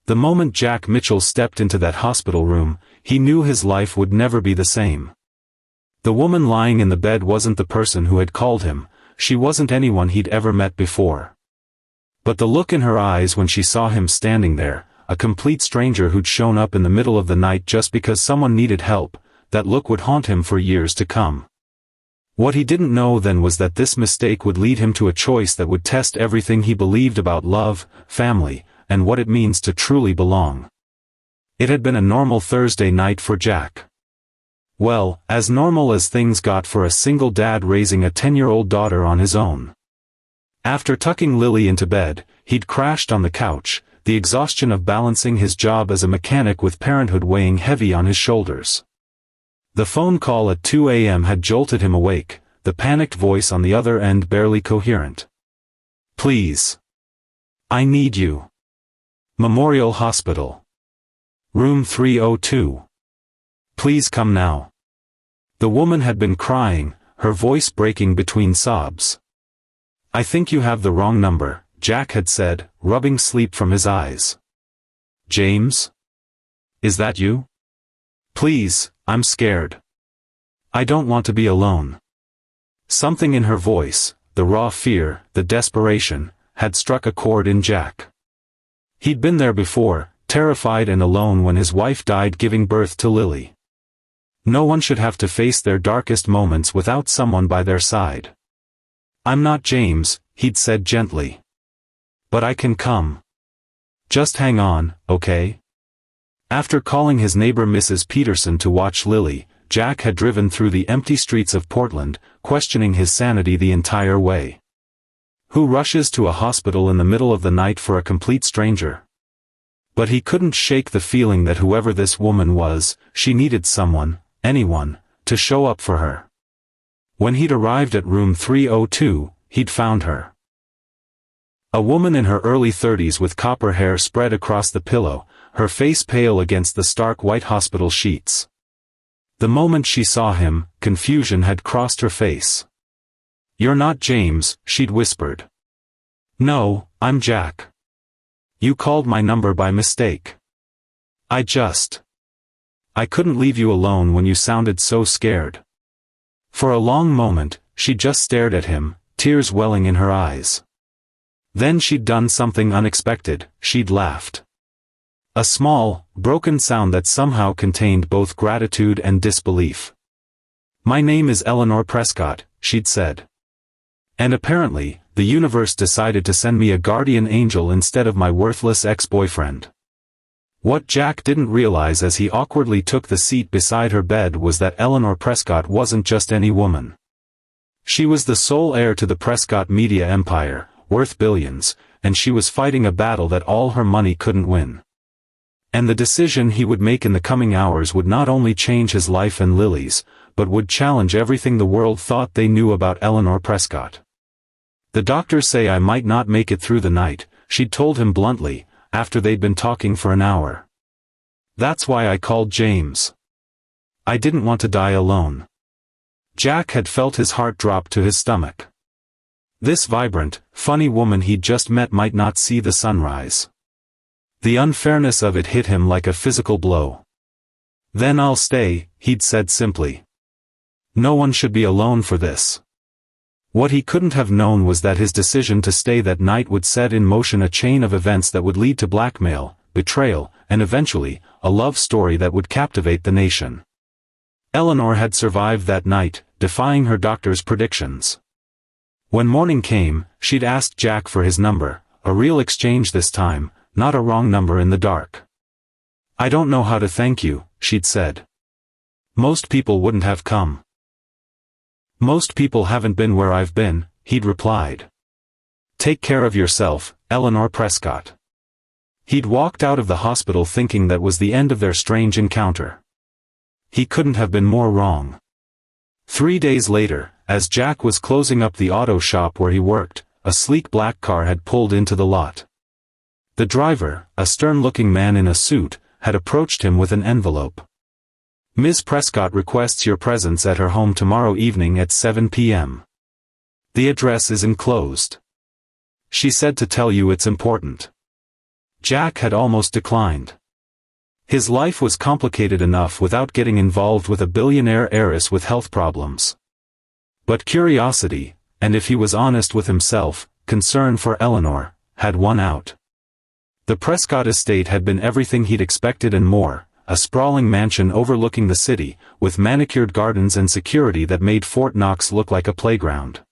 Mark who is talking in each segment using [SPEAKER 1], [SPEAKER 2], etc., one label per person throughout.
[SPEAKER 1] The moment Jack Mitchell stepped into that hospital room, he knew his life would never be the same. The woman lying in the bed wasn't the person who had called him, she wasn't anyone he'd ever met before. But the look in her eyes when she saw him standing there, a complete stranger who'd shown up in the middle of the night just because someone needed help, that look would haunt him for years to come. What he didn't know then was that this mistake would lead him to a choice that would test everything he believed about love, family, and what it means to truly belong. It had been a normal Thursday night for Jack. Well, as normal as things got for a single dad raising a 10-year-old daughter on his own. After tucking Lily into bed, he'd crashed on the couch, the exhaustion of balancing his job as a mechanic with parenthood weighing heavy on his shoulders. The phone call at 2 a.m. had jolted him awake, the panicked voice on the other end barely coherent. "Please. I need you. Memorial Hospital. Room 302. Please come now." The woman had been crying, her voice breaking between sobs. "I think you have the wrong number," Jack had said, rubbing sleep from his eyes. "James? Is that you? Please, I'm scared. I don't want to be alone." Something in her voice, the raw fear, the desperation, had struck a chord in Jack. He'd been there before, terrified and alone when his wife died giving birth to Lily. No one should have to face their darkest moments without someone by their side. "I'm not James," he'd said gently. "But I can come. Just hang on, okay?" After calling his neighbor Mrs. Peterson to watch Lily, Jack had driven through the empty streets of Portland, questioning his sanity the entire way. Who rushes to a hospital in the middle of the night for a complete stranger? But he couldn't shake the feeling that whoever this woman was, she needed someone, anyone, to show up for her. When he'd arrived at room 302, he'd found her. A woman in her early 30s with copper hair spread across the pillow, her face pale against the stark white hospital sheets. The moment she saw him, confusion had crossed her face. "You're not James," she'd whispered. "No, I'm Jack. You called my number by mistake. I couldn't leave you alone when you sounded so scared." For a long moment, she just stared at him, tears welling in her eyes. Then she'd done something unexpected, she'd laughed. A small, broken sound that somehow contained both gratitude and disbelief. "My name is Eleanor Prescott," she'd said. "And apparently, the universe decided to send me a guardian angel instead of my worthless ex-boyfriend." What Jack didn't realize as he awkwardly took the seat beside her bed was that Eleanor Prescott wasn't just any woman. She was the sole heir to the Prescott media empire, worth billions, and she was fighting a battle that all her money couldn't win. And the decision he would make in the coming hours would not only change his life and Lily's, but would challenge everything the world thought they knew about Eleanor Prescott. "The doctors say I might not make it through the night," she'd told him bluntly, after they'd been talking for an hour. "That's why I called James. I didn't want to die alone." Jack had felt his heart drop to his stomach. This vibrant, funny woman he'd just met might not see the sunrise. The unfairness of it hit him like a physical blow. "Then I'll stay," he'd said simply. No one should be alone for this. What he couldn't have known was that his decision to stay that night would set in motion a chain of events that would lead to blackmail, betrayal, and eventually, a love story that would captivate the nation. Eleanor had survived that night, defying her doctor's predictions. When morning came, she'd asked Jack for his number, a real exchange this time, not a wrong number in the dark. "I don't know how to thank you," she'd said. "Most people wouldn't have come." "Most people haven't been where I've been," he'd replied. "Take care of yourself, Eleanor Prescott." He'd walked out of the hospital thinking that was the end of their strange encounter. He couldn't have been more wrong. 3 days later, as Jack was closing up the auto shop where he worked, a sleek black car had pulled into the lot. The driver, a stern-looking man in a suit, had approached him with an envelope. "Ms. Prescott requests your presence at her home tomorrow evening at 7 p.m. The address is enclosed. She said to tell you it's important." Jack had almost declined. His life was complicated enough without getting involved with a billionaire heiress with health problems. But curiosity, and if he was honest with himself, concern for Eleanor, had won out. The Prescott estate had been everything he'd expected and more, a sprawling mansion overlooking the city, with manicured gardens and security that made Fort Knox look like a playground.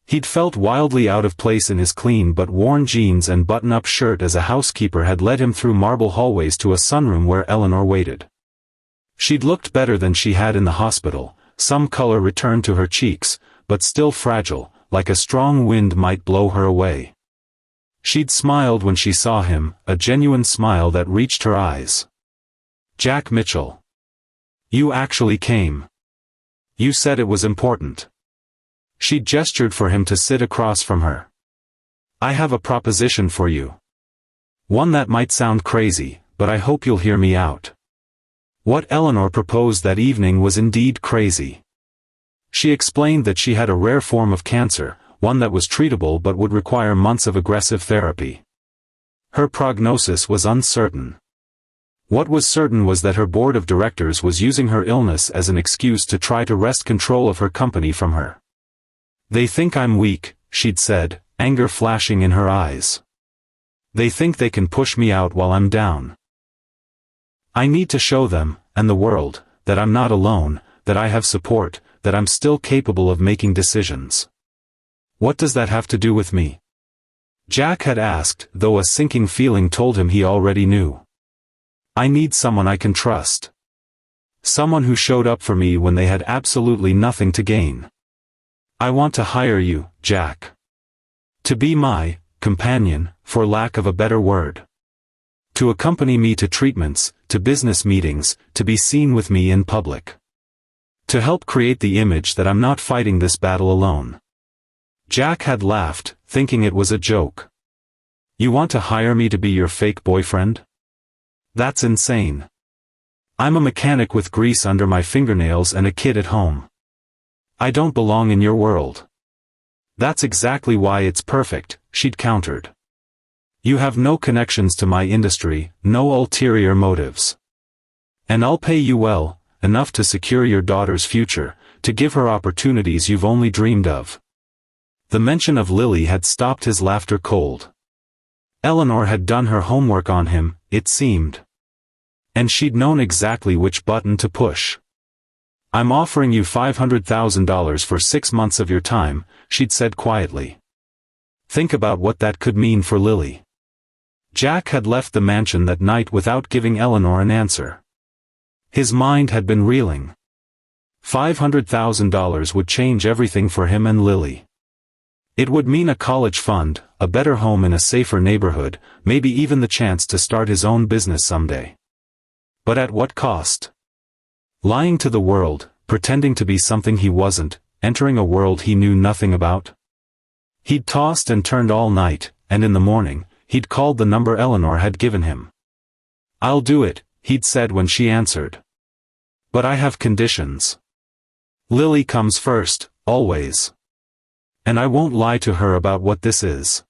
[SPEAKER 1] He'd felt wildly out of place in his clean but worn jeans and button-up shirt as a housekeeper had led him through marble hallways to a sunroom where Eleanor waited. She'd looked better than she had in the hospital, some color returned to her cheeks, but still fragile, like a strong wind might blow her away. She'd smiled when she saw him, a genuine smile that reached her eyes. "Jack Mitchell. You actually came. You said it was important." She gestured for him to sit across from her. "I have a proposition for you. One that might sound crazy, but I hope you'll hear me out." What Eleanor proposed that evening was indeed crazy. She explained that she had a rare form of cancer, one that was treatable but would require months of aggressive therapy. Her prognosis was uncertain. What was certain was that her board of directors was using her illness as an excuse to try to wrest control of her company from her. "They think I'm weak," she'd said, anger flashing in her eyes. "They think they can push me out while I'm down. I need to show them, and the world, that I'm not alone, that I have support, that I'm still capable of making decisions." "What does that have to do with me?" Jack had asked, though a sinking feeling told him he already knew. "I need someone I can trust. Someone who showed up for me when they had absolutely nothing to gain. I want to hire you, Jack. To be my companion, for lack of a better word. To accompany me to treatments, to business meetings, to be seen with me in public. To help create the image that I'm not fighting this battle alone." Jack had laughed, thinking it was a joke. "You want to hire me to be your fake boyfriend? That's insane. I'm a mechanic with grease under my fingernails and a kid at home. I don't belong in your world." "That's exactly why it's perfect," she'd countered. "You have no connections to my industry, no ulterior motives. And I'll pay you well, enough to secure your daughter's future, to give her opportunities you've only dreamed of." The mention of Lily had stopped his laughter cold. Eleanor had done her homework on him, it seemed. And she'd known exactly which button to push. "I'm offering you $500,000 for 6 months of your time," she'd said quietly. Think about what that could mean for Lily. Jack had left the mansion that night without giving Eleanor an answer. His mind had been reeling. $500,000 would change everything for him and Lily. It would mean a college fund, a better home in a safer neighborhood, maybe even the chance to start his own business someday. But at what cost? Lying to the world, pretending to be something he wasn't, entering a world he knew nothing about? He'd tossed and turned all night, and in the morning, he'd called the number Eleanor had given him. "I'll do it," he'd said when she answered. "But I have conditions. Lily comes first, always. And I won't lie to her about what this is."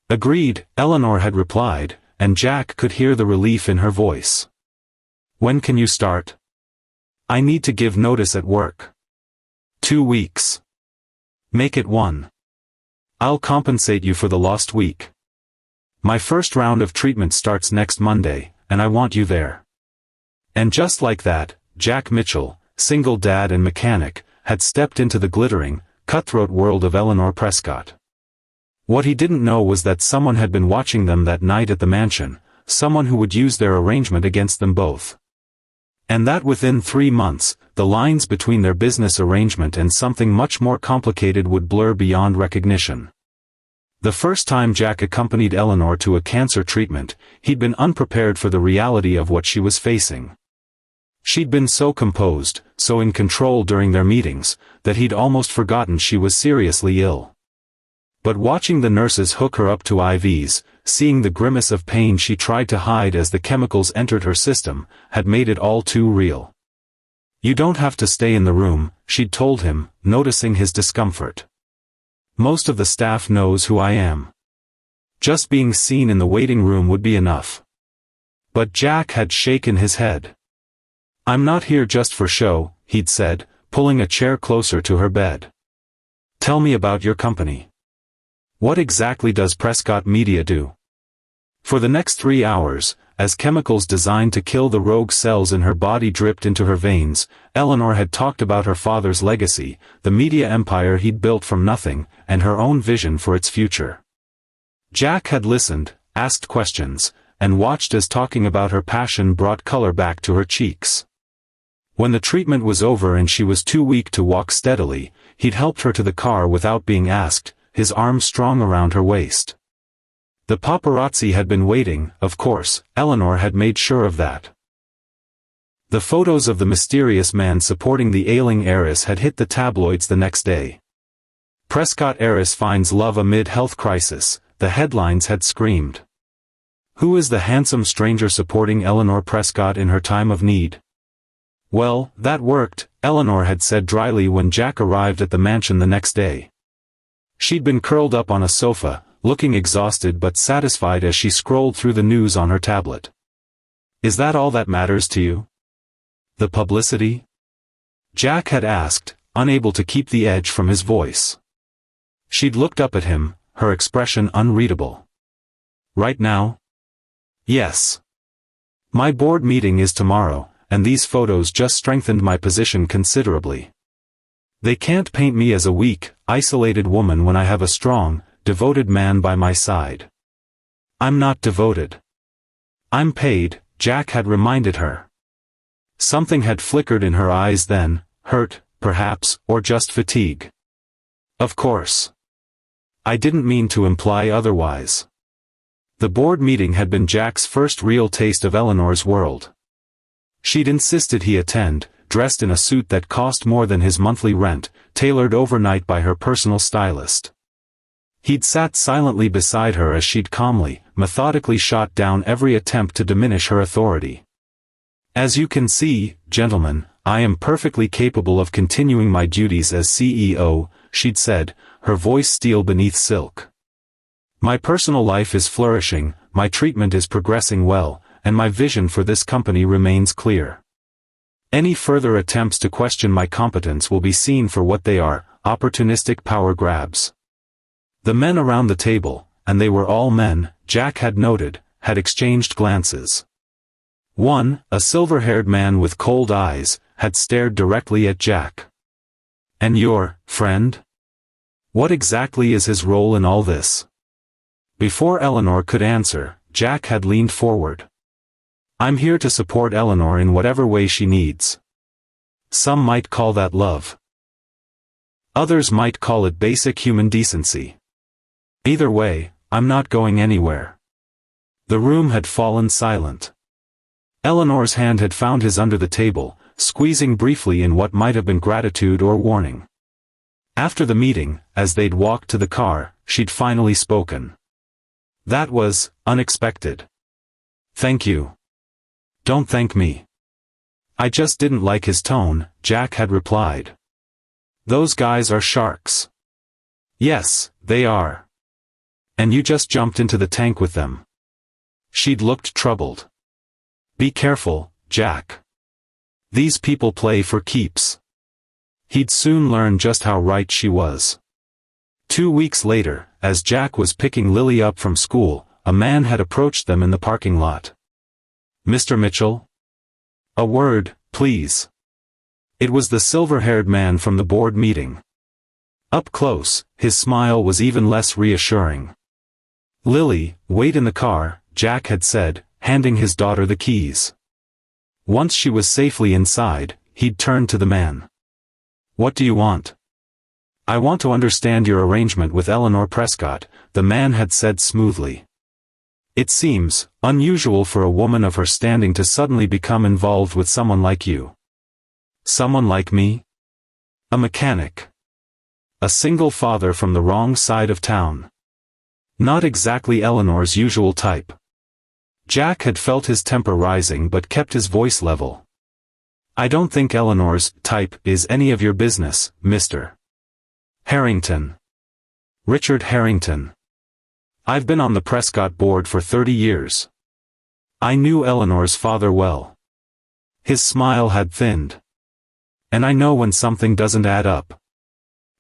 [SPEAKER 1] "Agreed," Eleanor had replied, and Jack could hear the relief in her voice. "When can you start?" "I need to give notice at work." 2 weeks. "Make it 1. I'll compensate you for the lost week. My first round of treatment starts next Monday, and I want you there." And just like that, Jack Mitchell, single dad and mechanic, had stepped into the glittering, cutthroat world of Eleanor Prescott. What he didn't know was that someone had been watching them that night at the mansion, someone who would use their arrangement against them both. And that within 3 months, the lines between their business arrangement and something much more complicated would blur beyond recognition. The first time Jack accompanied Eleanor to a cancer treatment, he'd been unprepared for the reality of what she was facing. She'd been so composed, so in control during their meetings, that he'd almost forgotten she was seriously ill. But watching the nurses hook her up to IVs, seeing the grimace of pain she tried to hide as the chemicals entered her system, had made it all too real. "You don't have to stay in the room," she'd told him, noticing his discomfort. "Most of the staff knows who I am." Just being seen in the waiting room would be enough. But Jack had shaken his head. "I'm not here just for show," he'd said, pulling a chair closer to her bed. "Tell me about your company. What exactly does Prescott Media do?" For the next 3 hours, as chemicals designed to kill the rogue cells in her body dripped into her veins, Eleanor had talked about her father's legacy, the media empire he'd built from nothing, and her own vision for its future. Jack had listened, asked questions, and watched as talking about her passion brought color back to her cheeks. When the treatment was over and she was too weak to walk steadily, he'd helped her to the car without being asked, his arm strong around her waist. The paparazzi had been waiting, of course, Eleanor had made sure of that. The photos of the mysterious man supporting the ailing heiress had hit the tabloids the next day. "Prescott heiress finds love amid health crisis," the headlines had screamed. Who is the handsome stranger supporting Eleanor Prescott in her time of need? Well, that worked, Eleanor had said dryly when Jack arrived at the mansion the next day. She'd been curled up on a sofa, looking exhausted but satisfied as she scrolled through the news on her tablet. "Is that all that matters to you? The publicity?" Jack had asked, unable to keep the edge from his voice. She'd looked up at him, her expression unreadable. "Right now?" "Yes. My board meeting is tomorrow, and these photos just strengthened my position considerably. They can't paint me as a weak, isolated woman when I have a strong, devoted man by my side." "I'm not devoted. I'm paid," Jack had reminded her. Something had flickered in her eyes then, hurt, perhaps, or just fatigue. "Of course. I didn't mean to imply otherwise." The board meeting had been Jack's first real taste of Eleanor's world. She'd insisted he attend, dressed in a suit that cost more than his monthly rent, tailored overnight by her personal stylist. He'd sat silently beside her as she'd calmly, methodically shot down every attempt to diminish her authority. "As you can see, gentlemen, I am perfectly capable of continuing my duties as CEO," she'd said, her voice steel beneath silk. "My personal life is flourishing, my treatment is progressing well, and my vision for this company remains clear. Any further attempts to question my competence will be seen for what they are, opportunistic power grabs." The men around the table, and they were all men, Jack had noted, had exchanged glances. One, a silver-haired man with cold eyes, had stared directly at Jack. "And your friend? What exactly is his role in all this?" Before Eleanor could answer, Jack had leaned forward. "I'm here to support Eleanor in whatever way she needs. Some might call that love. Others might call it basic human decency. Either way, I'm not going anywhere." The room had fallen silent. Eleanor's hand had found his under the table, squeezing briefly in what might have been gratitude or warning. After the meeting, as they'd walked to the car, she'd finally spoken. "That was unexpected. Thank you." "Don't thank me. I just didn't like his tone," Jack had replied. "Those guys are sharks." "Yes, they are. And you just jumped into the tank with them." She'd looked troubled. "Be careful, Jack. These people play for keeps." He'd soon learn just how right she was. 2 weeks later, as Jack was picking Lily up from school, a man had approached them in the parking lot. "Mr. Mitchell? A word, please." It was the silver-haired man from the board meeting. Up close, his smile was even less reassuring. "Lily, wait in the car," Jack had said, handing his daughter the keys. Once she was safely inside, he'd turned to the man. "What do you want?" "I want to understand your arrangement with Eleanor Prescott," the man had said smoothly. "It seems unusual for a woman of her standing to suddenly become involved with someone like you." "Someone like me? A mechanic. A single father from the wrong side of town. Not exactly Eleanor's usual type." Jack had felt his temper rising but kept his voice level. "I don't think Eleanor's type is any of your business, Mr. Harrington. Richard Harrington." I've been on the Prescott board for 30 years. I knew Eleanor's father well. His smile had thinned. And I know when something doesn't add up.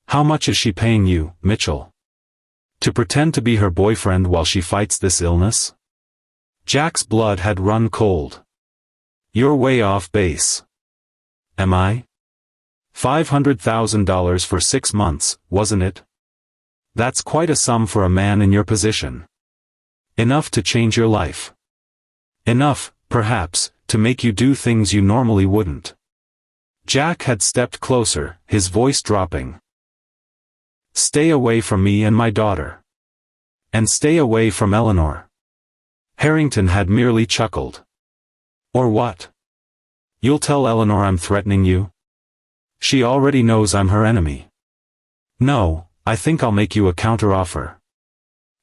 [SPEAKER 1] How much is she paying you, Mitchell? To pretend to be her boyfriend while she fights this illness? Jack's blood had run cold. You're way off base. Am I? $500,000 for 6 months, wasn't it? That's quite a sum for a man in your position. Enough to change your life. Enough, perhaps, to make you do things you normally wouldn't. Jack had stepped closer, his voice dropping. Stay away from me and my daughter. And stay away from Eleanor. Harrington had merely chuckled. Or what? You'll tell Eleanor I'm threatening you? She already knows I'm her enemy. No, I think I'll make you a counteroffer.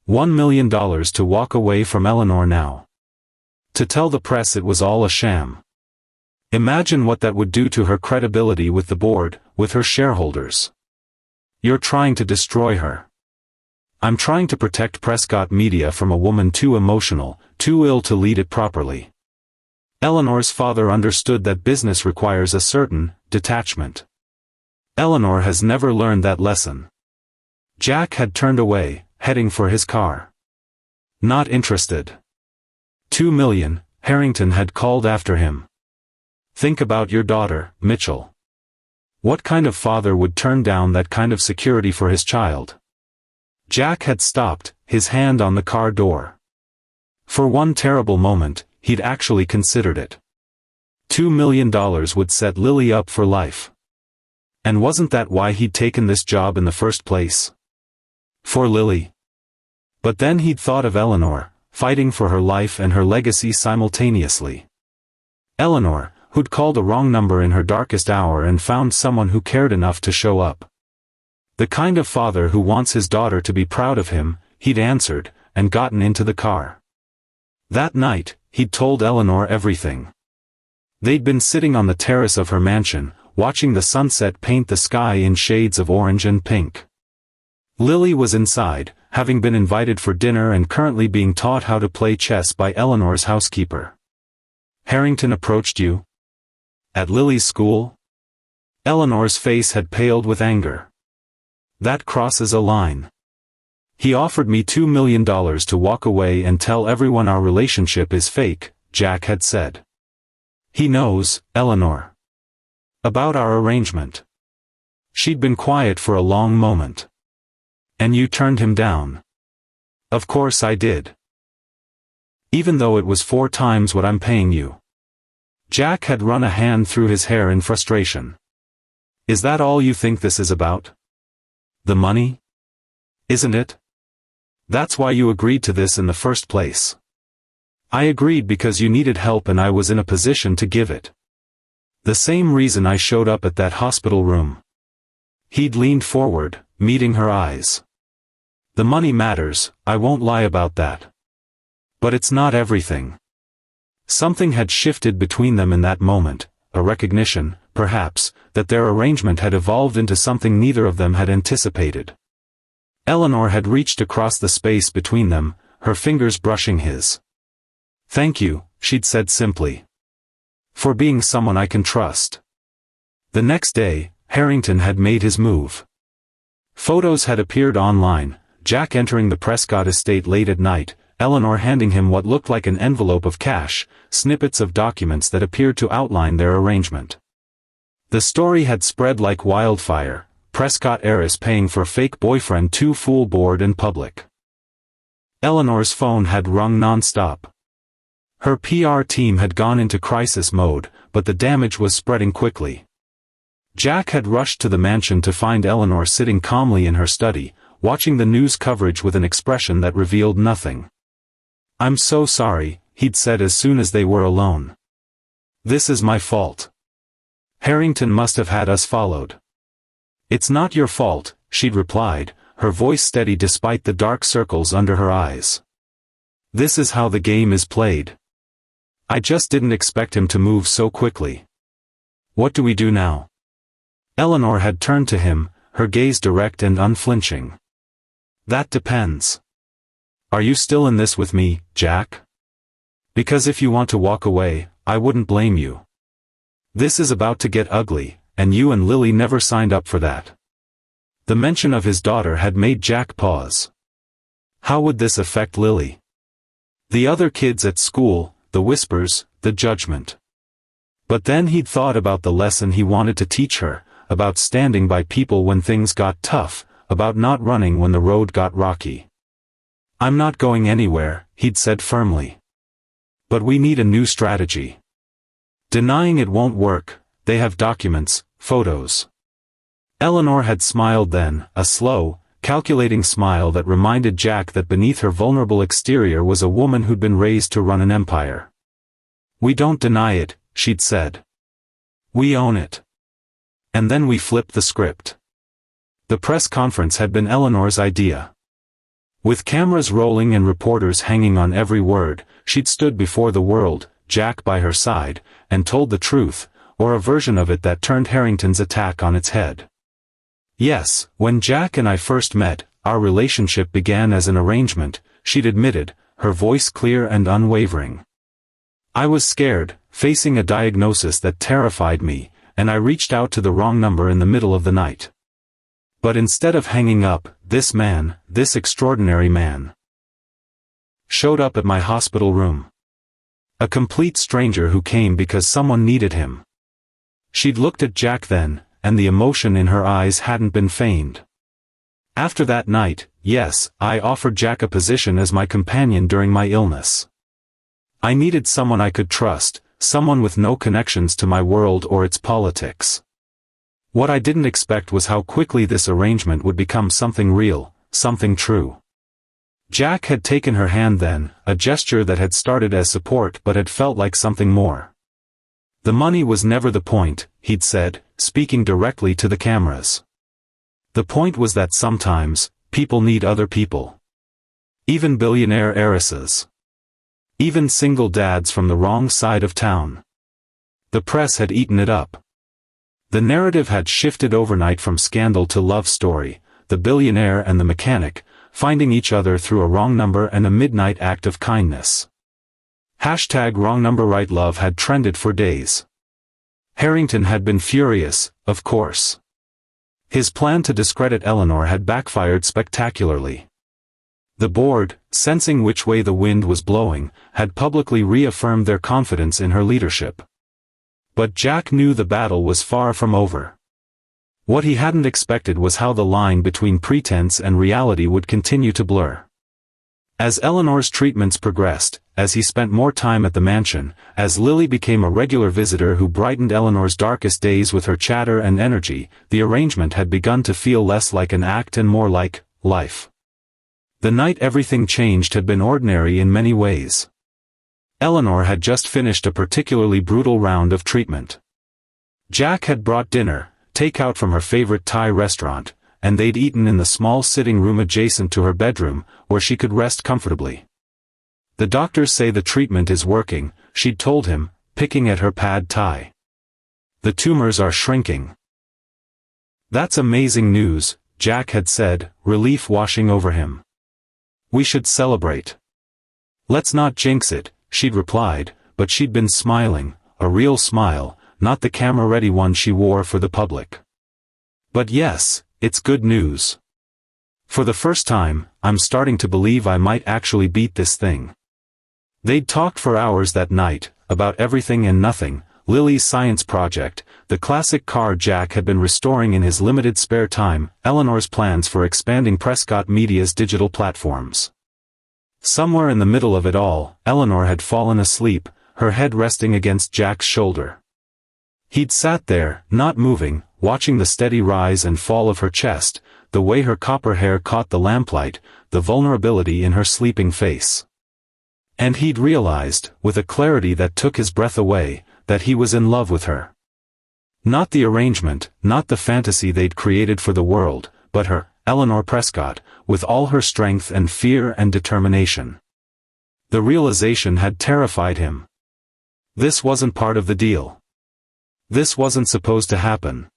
[SPEAKER 1] $1 million to walk away from Eleanor now. To tell the press it was all a sham. Imagine what that would do to her credibility with the board, with her shareholders. You're trying to destroy her. I'm trying to protect Prescott Media from a woman too emotional, too ill to lead it properly. Eleanor's father understood that business requires a certain detachment. Eleanor has never learned that lesson. Jack had turned away, heading for his car. Not interested. $2 million, Harrington had called after him. Think about your daughter, Mitchell. What kind of father would turn down that kind of security for his child? Jack had stopped, his hand on the car door. For one terrible moment, he'd actually considered it. $2 million would set Lily up for life. And wasn't that why he'd taken this job in the first place? For Lily. But then he'd thought of Eleanor, fighting for her life and her legacy simultaneously. Eleanor, who'd called a wrong number in her darkest hour and found someone who cared enough to show up. The kind of father who wants his daughter to be proud of him, he'd answered, and gotten into the car. That night, he'd told Eleanor everything. They'd been sitting on the terrace of her mansion, watching the sunset paint the sky in shades of orange and pink. Lily was inside, having been invited for dinner and currently being taught how to play chess by Eleanor's housekeeper. Harrington approached you? At Lily's school? Eleanor's face had paled with anger. That crosses a line. He offered me $2 million to walk away and tell everyone our relationship is fake, Jack had said. He knows, Eleanor. About our arrangement. She'd been quiet for a long moment. And you turned him down. Of course I did. Even though it was 4 times what I'm paying you. Jack had run a hand through his hair in frustration. Is that all you think this is about? The money? Isn't it? That's why you agreed to this in the first place. I agreed because you needed help and I was in a position to give it. The same reason I showed up at that hospital room. He'd leaned forward, meeting her eyes. The money matters, I won't lie about that. But it's not everything. Something had shifted between them in that moment, a recognition, perhaps, that their arrangement had evolved into something neither of them had anticipated. Eleanor had reached across the space between them, her fingers brushing his. Thank you, she'd said simply. For being someone I can trust. The next day, Harrington had made his move. Photos had appeared online, Jack entering the Prescott estate late at night, Eleanor handing him what looked like an envelope of cash, snippets of documents that appeared to outline their arrangement. The story had spread like wildfire, Prescott heiress paying for fake boyfriend to fool board and public. Eleanor's phone had rung non-stop. Her PR team had gone into crisis mode, but the damage was spreading quickly. Jack had rushed to the mansion to find Eleanor sitting calmly in her study, watching the news coverage with an expression that revealed nothing. I'm so sorry, he'd said as soon as they were alone. This is my fault. Harrington must have had us followed. It's not your fault, she'd replied, her voice steady despite the dark circles under her eyes. This is how the game is played. I just didn't expect him to move so quickly. What do we do now? Eleanor had turned to him, her gaze direct and unflinching. That depends. Are you still in this with me, Jack? Because if you want to walk away, I wouldn't blame you. This is about to get ugly, and you and Lily never signed up for that. The mention of his daughter had made Jack pause. How would this affect Lily? The other kids at school, the whispers, the judgment. But then he'd thought about the lesson he wanted to teach her, about standing by people when things got tough, about not running when the road got rocky. I'm not going anywhere, he'd said firmly. But we need a new strategy. Denying it won't work. They have documents, photos. Eleanor had smiled then, a slow, calculating smile that reminded Jack that beneath her vulnerable exterior was a woman who'd been raised to run an empire. We don't deny it, she'd said. We own it. And then we flipped the script. The press conference had been Eleanor's idea. With cameras rolling and reporters hanging on every word, she'd stood before the world, Jack by her side, and told the truth, or a version of it that turned Harrington's attack on its head. Yes, when Jack and I first met, our relationship began as an arrangement, she'd admitted, her voice clear and unwavering. I was scared, facing a diagnosis that terrified me, and I reached out to the wrong number in the middle of the night. But instead of hanging up, this man, this extraordinary man, showed up at my hospital room. A complete stranger who came because someone needed him. She'd looked at Jack then, and the emotion in her eyes hadn't been feigned. After that night, yes, I offered Jack a position as my companion during my illness. I needed someone I could trust, someone with no connections to my world or its politics. What I didn't expect was how quickly this arrangement would become something real, something true. Jack had taken her hand then, a gesture that had started as support but had felt like something more. The money was never the point, he'd said, speaking directly to the cameras. The point was that sometimes, people need other people. Even billionaire heiresses. Even single dads from the wrong side of town. The press had eaten it up. The narrative had shifted overnight from scandal to love story, the billionaire and the mechanic, finding each other through a wrong number and a midnight act of kindness. #wrong number right love had trended for days. Harrington had been furious, of course. His plan to discredit Eleanor had backfired spectacularly. The board, sensing which way the wind was blowing, had publicly reaffirmed their confidence in her leadership. But Jack knew the battle was far from over. What he hadn't expected was how the line between pretense and reality would continue to blur. As Eleanor's treatments progressed, as he spent more time at the mansion, as Lily became a regular visitor who brightened Eleanor's darkest days with her chatter and energy, the arrangement had begun to feel less like an act and more like life. The night everything changed had been ordinary in many ways. Eleanor had just finished a particularly brutal round of treatment. Jack had brought dinner, takeout from her favorite Thai restaurant, and they'd eaten in the small sitting room adjacent to her bedroom, where she could rest comfortably. The doctors say the treatment is working, she'd told him, picking at her pad thai. The tumors are shrinking. That's amazing news, Jack had said, relief washing over him. We should celebrate. Let's not jinx it, she'd replied, but she'd been smiling, a real smile, not the camera-ready one she wore for the public. But yes, it's good news. For the first time, I'm starting to believe I might actually beat this thing. They'd talked for hours that night, about everything and nothing, Lily's science project, the classic car Jack had been restoring in his limited spare time, Eleanor's plans for expanding Prescott Media's digital platforms. Somewhere in the middle of it all, Eleanor had fallen asleep, her head resting against Jack's shoulder. He'd sat there, not moving, watching the steady rise and fall of her chest, the way her copper hair caught the lamplight, the vulnerability in her sleeping face. And he'd realized, with a clarity that took his breath away, that he was in love with her. Not the arrangement, not the fantasy they'd created for the world, but her, Eleanor Prescott, with all her strength and fear and determination. The realization had terrified him. This wasn't part of the deal. This wasn't supposed to happen.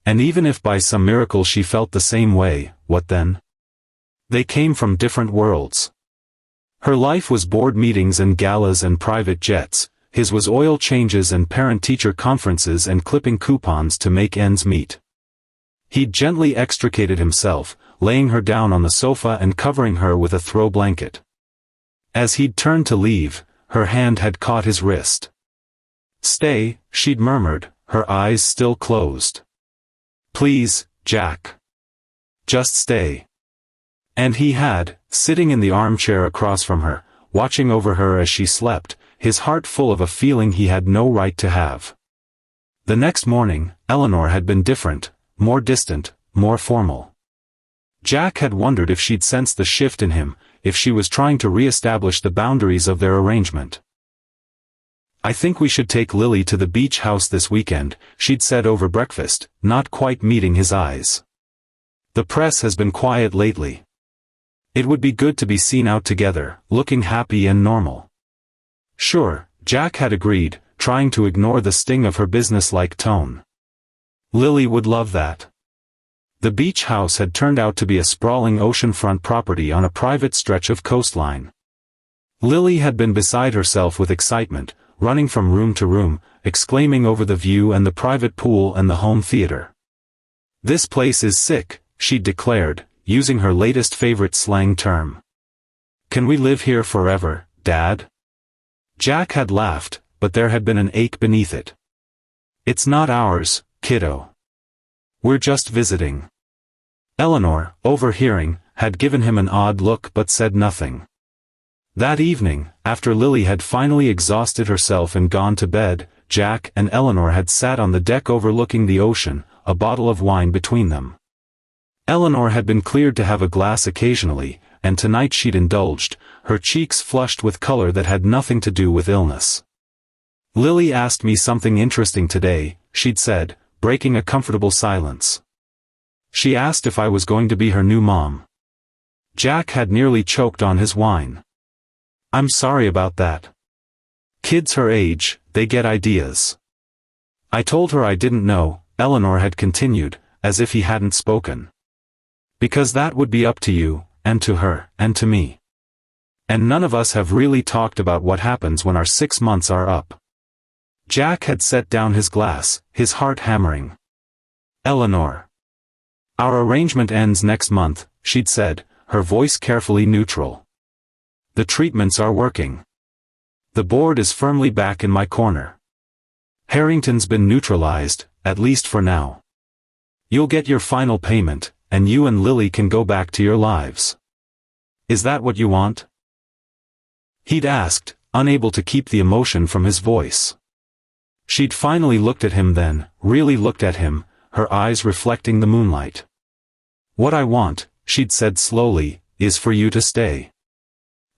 [SPEAKER 1] And even if by some miracle she felt the same way, what then? They came from different worlds. Her life was board meetings and galas and private jets, his was oil changes and parent-teacher conferences and clipping coupons to make ends meet. He'd gently extricated himself, laying her down on the sofa and covering her with a throw blanket. As he'd turned to leave, her hand had caught his wrist. "Stay," she'd murmured, her eyes still closed. "Please, Jack. Just stay." And he had, sitting in the armchair across from her, watching over her as she slept, his heart full of a feeling he had no right to have. The next morning, Eleanor had been different, more distant, more formal. Jack had wondered if she'd sensed the shift in him, if she was trying to re-establish the boundaries of their arrangement. "I think we should take Lily to the beach house this weekend," she'd said over breakfast, not quite meeting his eyes. "The press has been quiet lately. It would be good to be seen out together, looking happy and normal." "Sure," Jack had agreed, trying to ignore the sting of her businesslike tone. Lily would love that. The beach house had turned out to be a sprawling oceanfront property on a private stretch of coastline. Lily had been beside herself with excitement, running from room to room, exclaiming over the view and the private pool and the home theater. "This place is sick," she'd declared, using her latest favorite slang term. "Can we live here forever, Dad?" Jack had laughed, but there had been an ache beneath it. "It's not ours, kiddo. We're just visiting." Eleanor, overhearing, had given him an odd look but said nothing. That evening, after Lily had finally exhausted herself and gone to bed, Jack and Eleanor had sat on the deck overlooking the ocean, a bottle of wine between them. Eleanor had been cleared to have a glass occasionally, and tonight she'd indulged, her cheeks flushed with color that had nothing to do with illness. "Lily asked me something interesting today," she'd said, breaking a comfortable silence. "She asked if I was going to be her new mom." Jack had nearly choked on his wine. "I'm sorry about that. Kids her age, they get ideas." "I told her I didn't know," Eleanor had continued, as if he hadn't spoken. "Because that would be up to you, and to her, and to me. And none of us have really talked about what happens when our 6 months are up." Jack had set down his glass, his heart hammering. "Eleanor. Our arrangement ends next month," she'd said, her voice carefully neutral. "The treatments are working. The board is firmly back in my corner. Harrington's been neutralized, at least for now. You'll get your final payment, and you and Lily can go back to your lives. Is that what you want?" He'd asked, unable to keep the emotion from his voice. She'd finally looked at him then, really looked at him, her eyes reflecting the moonlight. "What I want," she'd said slowly, "is for you to stay.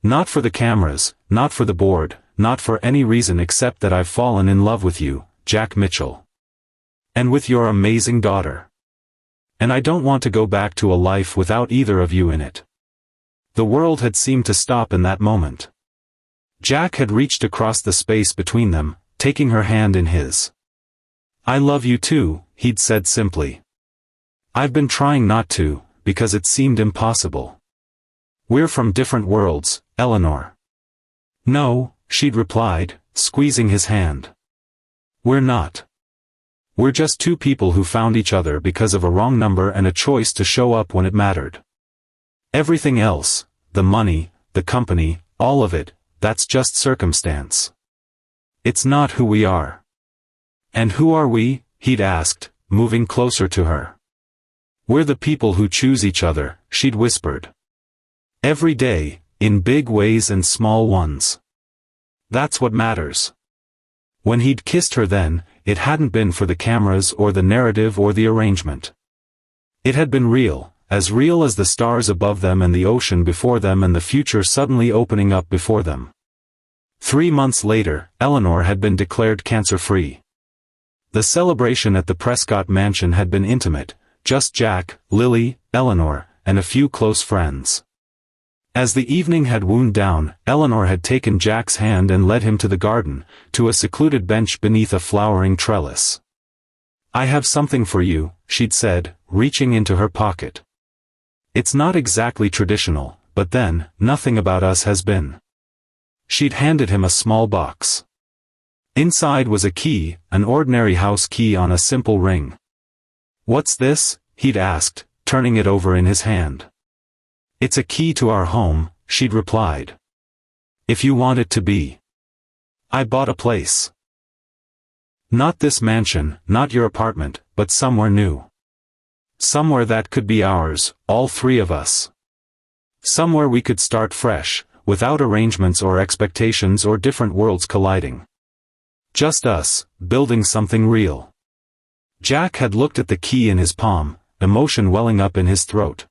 [SPEAKER 1] Not for the cameras, not for the board, not for any reason except that I've fallen in love with you, Jack Mitchell. And with your amazing daughter. And I don't want to go back to a life without either of you in it." The world had seemed to stop in that moment. Jack had reached across the space between them, taking her hand in his. "I love you too," he'd said simply. "I've been trying not to, because it seemed impossible. We're from different worlds, Eleanor." "No," she'd replied, squeezing his hand. "We're not. We're just two people who found each other because of a wrong number and a choice to show up when it mattered. Everything else, the money, the company, all of it, that's just circumstance. It's not who we are." "And who are we?" he'd asked, moving closer to her. "We're the people who choose each other," she'd whispered. "Every day, in big ways and small ones. That's what matters." When he'd kissed her then, it hadn't been for the cameras or the narrative or the arrangement. It had been real as the stars above them and the ocean before them and the future suddenly opening up before them. 3 months later, Eleanor had been declared cancer-free. The celebration at the Prescott mansion had been intimate, just Jack, Lily, Eleanor, and a few close friends. As the evening had wound down, Eleanor had taken Jack's hand and led him to the garden, to a secluded bench beneath a flowering trellis. "I have something for you," she'd said, reaching into her pocket. "It's not exactly traditional, but then, nothing about us has been. She'd handed him a small box. Inside was a key, an ordinary house key on a simple ring. "What's this?" he'd asked, turning it over in his hand. "It's a key to our home," she'd replied. "If you want it to be. I bought a place. Not this mansion, not your apartment, but somewhere new. Somewhere that could be ours, all three of us. Somewhere we could start fresh, without arrangements or expectations or different worlds colliding. Just us, building something real." Jack had looked at the key in his palm, emotion welling up in his throat.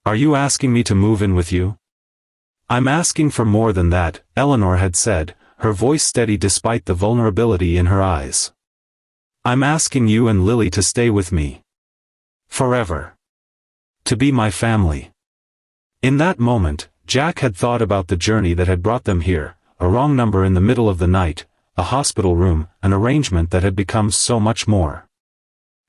[SPEAKER 1] "Are you asking me to move in with you?" "I'm asking for more than that," Eleanor had said, her voice steady despite the vulnerability in her eyes. "I'm asking you and Lily to stay with me. Forever. To be my family." In that moment, Jack had thought about the journey that had brought them here, a wrong number in the middle of the night, a hospital room, an arrangement that had become so much more.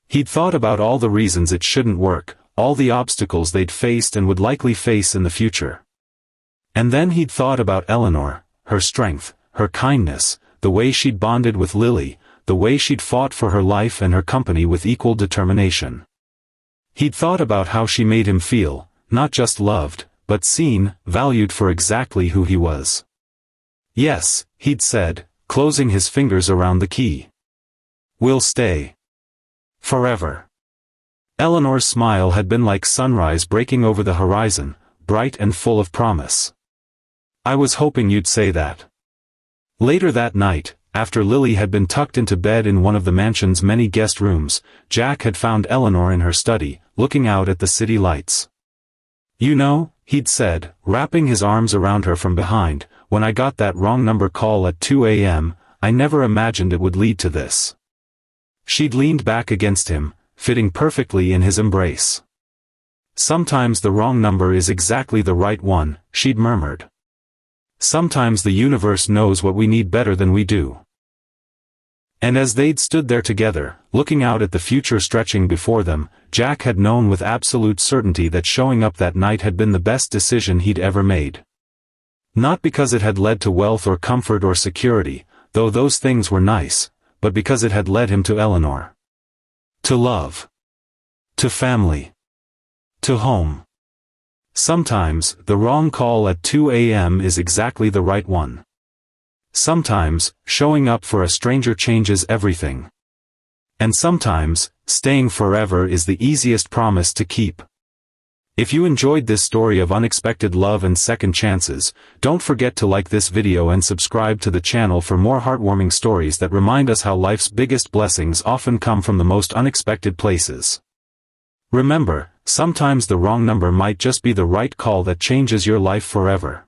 [SPEAKER 1] He'd thought about all the reasons it shouldn't work, all the obstacles they'd faced and would likely face in the future. And then he'd thought about Eleanor, her strength, her kindness, the way she'd bonded with Lily, the way she'd fought for her life and her company with equal determination. He'd thought about how she made him feel, not just loved, but seen, valued for exactly who he was. "Yes," he'd said, closing his fingers around the key. "We'll stay. Forever." Eleanor's smile had been like sunrise breaking over the horizon, bright and full of promise. "I was hoping you'd say that." Later that night, after Lily had been tucked into bed in one of the mansion's many guest rooms, Jack had found Eleanor in her study, looking out at the city lights. "You know," he'd said, wrapping his arms around her from behind, "when I got that wrong number call at 2 a.m., I never imagined it would lead to this." She'd leaned back against him, fitting perfectly in his embrace. "Sometimes the wrong number is exactly the right one," she'd murmured. "Sometimes the universe knows what we need better than we do." And as they'd stood there together, looking out at the future stretching before them, Jack had known with absolute certainty that showing up that night had been the best decision he'd ever made. Not because it had led to wealth or comfort or security, though those things were nice, but because it had led him to Eleanor. To love. To family. To home. Sometimes, the wrong call at 2 a.m. is exactly the right one. Sometimes, showing up for a stranger changes everything. And sometimes, staying forever is the easiest promise to keep. If you enjoyed this story of unexpected love and second chances, don't forget to like this video and subscribe to the channel for more heartwarming stories that remind us how life's biggest blessings often come from the most unexpected places. Remember, sometimes the wrong number might just be the right call that changes your life forever.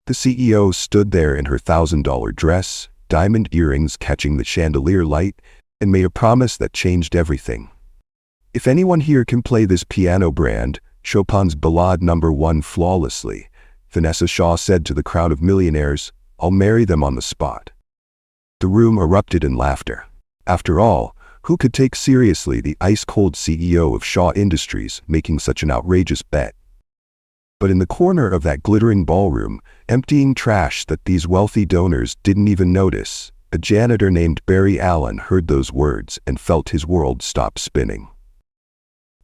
[SPEAKER 2] The CEO stood there in her $1,000 dress, diamond earrings catching the chandelier light, and made a promise that changed everything. "If anyone here can play this piano brand, Chopin's Ballade No. 1 flawlessly," Vanessa Shaw said to the crowd of millionaires, "I'll marry them on the spot." The room erupted in laughter. After all, who could take seriously the ice-cold CEO of Shaw Industries making such an outrageous bet? But in the corner of that glittering ballroom, emptying trash that these wealthy donors didn't even notice, a janitor named Barry Allen heard those words and felt his world stop spinning.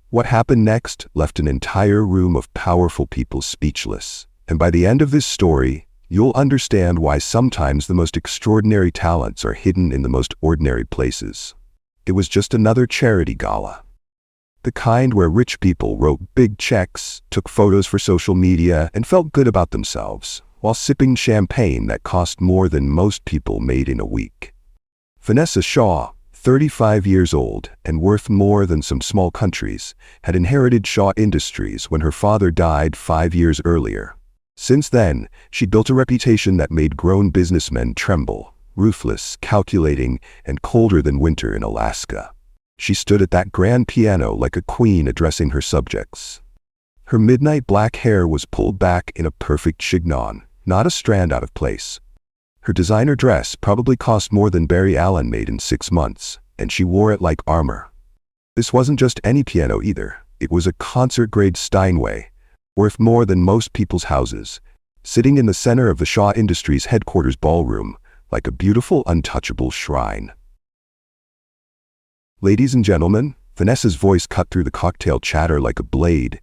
[SPEAKER 2] What happened next left an entire room of powerful people speechless, and by the end of this story, you'll understand why sometimes the most extraordinary talents are hidden in the most ordinary places. It was just another charity gala. The kind where rich people wrote big checks, took photos for social media, and felt good about themselves, while sipping champagne that cost more than most people made in a week. Vanessa Shaw, 35 years old and worth more than some small countries, had inherited Shaw Industries when her father died 5 years earlier. Since then, she built a reputation that made grown businessmen tremble, ruthless, calculating, and colder than winter in Alaska. She stood at that grand piano like a queen addressing her subjects. Her midnight black hair was pulled back in a perfect chignon, not a strand out of place. Her designer dress probably cost more than Barry Allen made in 6 months, and she wore it like armor. This wasn't just any piano either. It was a concert-grade Steinway, worth more than most people's houses, sitting in the center of the Shaw Industries headquarters ballroom, like a beautiful, untouchable shrine. Ladies and gentlemen, Vanessa's voice cut through the cocktail chatter like a blade.